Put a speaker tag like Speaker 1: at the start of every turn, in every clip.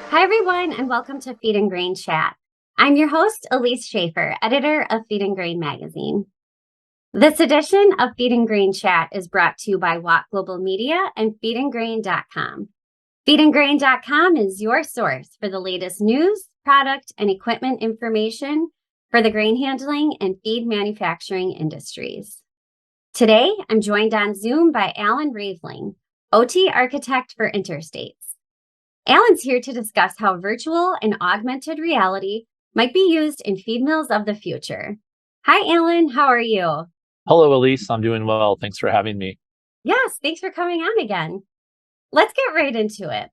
Speaker 1: Hi, everyone, and welcome to Feed and Grain Chat. I'm your host, Elise Schaefer, editor of Feed and Grain magazine. This edition of Feed and Grain Chat is brought to you by Watt Global Media and feedandgrain.com. Feedandgrain.com is your source for the latest news, product, and equipment information for the grain handling and feed manufacturing industries. Today, I'm joined on Zoom by Alan Raveling, OT architect for Interstates. Alan's here to discuss how virtual and augmented reality might be used in feed mills of the future. Hi, Alan. How are you?
Speaker 2: Hello, Elise. I'm doing well. Thanks for having me.
Speaker 1: Yes, thanks for coming on again. Let's get right into it.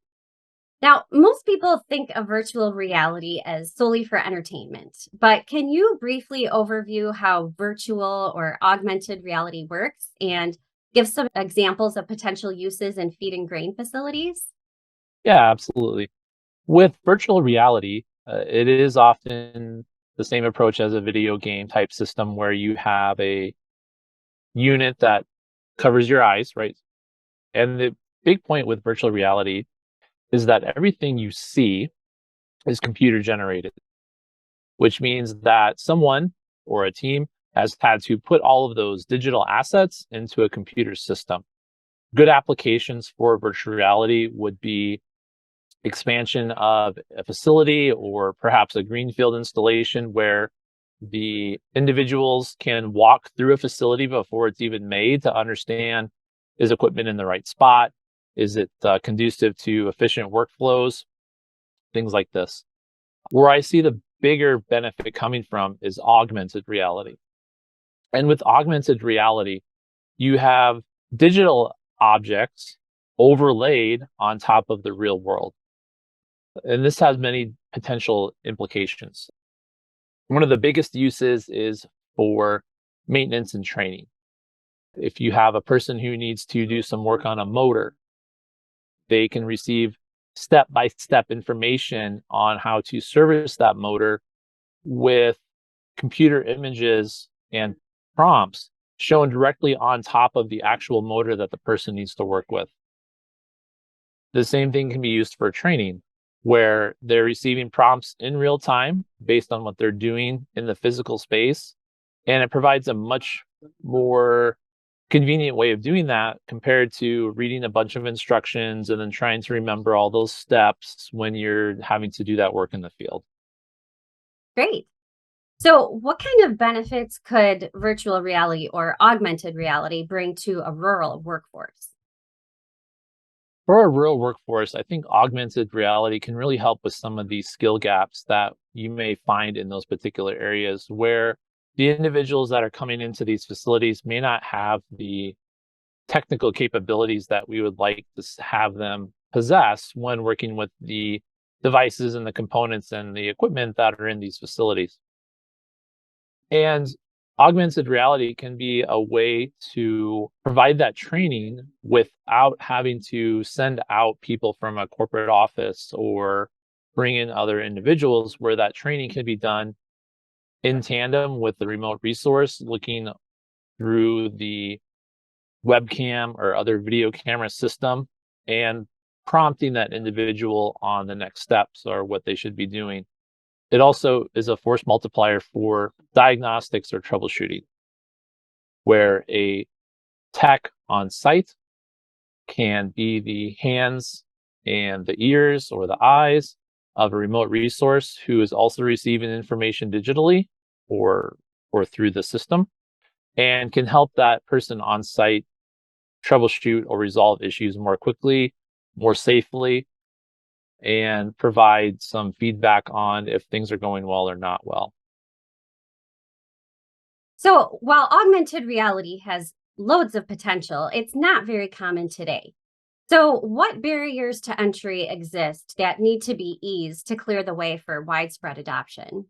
Speaker 1: Now, most people think of virtual reality as solely for entertainment, but can you briefly overview how virtual or augmented reality works and give some examples of potential uses in feed and grain facilities?
Speaker 2: Yeah, absolutely. With virtual reality, it is often the same approach as a video game type system where you have a unit that covers your eyes, right? And the big point with virtual reality is that everything you see is computer generated, which means that someone or a team has had to put all of those digital assets into a computer system. Good applications for virtual reality would be expansion of a facility or perhaps a greenfield installation where the individuals can walk through a facility before it's even made to understand, is equipment in the right spot? Is it conducive to efficient workflows? Things like this. Where I see the bigger benefit coming from is augmented reality. And with augmented reality, you have digital objects overlaid on top of the real world. And this has many potential implications. One of the biggest uses is for maintenance and training. If you have a person who needs to do some work on a motor, they can receive step-by-step information on how to service that motor with computer images and prompts shown directly on top of the actual motor that the person needs to work with. The same thing can be used for training, where they're receiving prompts in real time based on what they're doing in the physical space. And it provides a much more convenient way of doing that compared to reading a bunch of instructions and then trying to remember all those steps when you're having to do that work in the field.
Speaker 1: Great. So, what kind of benefits could virtual reality or augmented reality bring to a rural workforce?
Speaker 2: For a rural workforce, I think augmented reality can really help with some of these skill gaps that you may find in those particular areas where the individuals that are coming into these facilities may not have the technical capabilities that we would like to have them possess when working with the devices and the components and the equipment that are in these facilities. And augmented reality can be a way to provide that training without having to send out people from a corporate office or bring in other individuals, where that training can be done in tandem with the remote resource, looking through the webcam or other video camera system and prompting that individual on the next steps or what they should be doing. It also is a force multiplier for diagnostics or troubleshooting, where a tech on site can be the hands and the ears or the eyes of a remote resource who is also receiving information digitally or through the system, and can help that person on site troubleshoot or resolve issues more quickly, more safely, and provide some feedback on if things are going well or not well.
Speaker 1: So, while augmented reality has loads of potential, it's not very common today. So, what barriers to entry exist that need to be eased to clear the way for widespread adoption?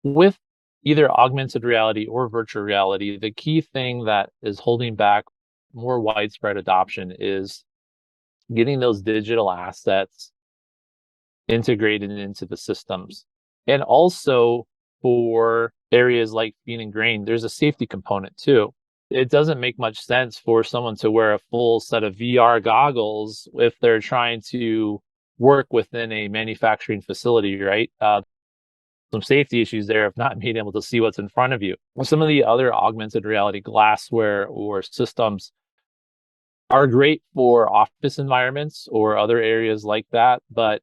Speaker 2: With either augmented reality or virtual reality, the key thing that is holding back more widespread adoption is getting those digital assets integrated into the systems. And also for areas like feed and grain, there's a safety component too. It doesn't make much sense for someone to wear a full set of VR goggles if they're trying to work within a manufacturing facility, right? Some safety issues there of not being able to see what's in front of you. Some of the other augmented reality glassware or systems are great for office environments or other areas like that, but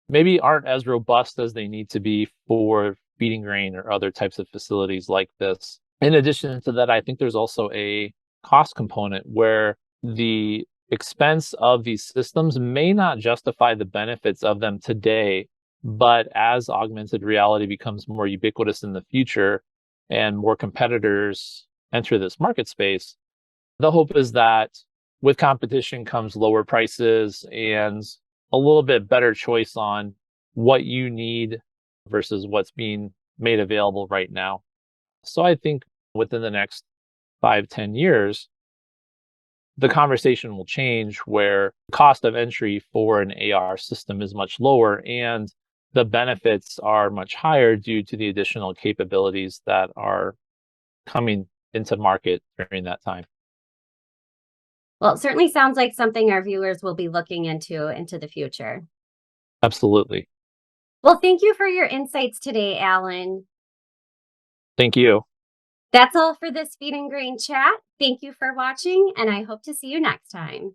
Speaker 2: maybe aren't as robust as they need to be for feeding grain or other types of facilities like this. In addition to that, I think there's also a cost component where the expense of these systems may not justify the benefits of them today, but as augmented reality becomes more ubiquitous in the future and more competitors enter this market space, the hope is that with competition comes lower prices and a little bit better choice on what you need versus what's being made available right now. So I think within the next 5, 10 years, the conversation will change where the cost of entry for an AR system is much lower and the benefits are much higher due to the additional capabilities that are coming into market during that time.
Speaker 1: Well, it certainly sounds like something our viewers will be looking into the future.
Speaker 2: Absolutely.
Speaker 1: Well, thank you for your insights today, Alan.
Speaker 2: Thank you.
Speaker 1: That's all for this Feed and Grain chat. Thank you for watching, and I hope to see you next time.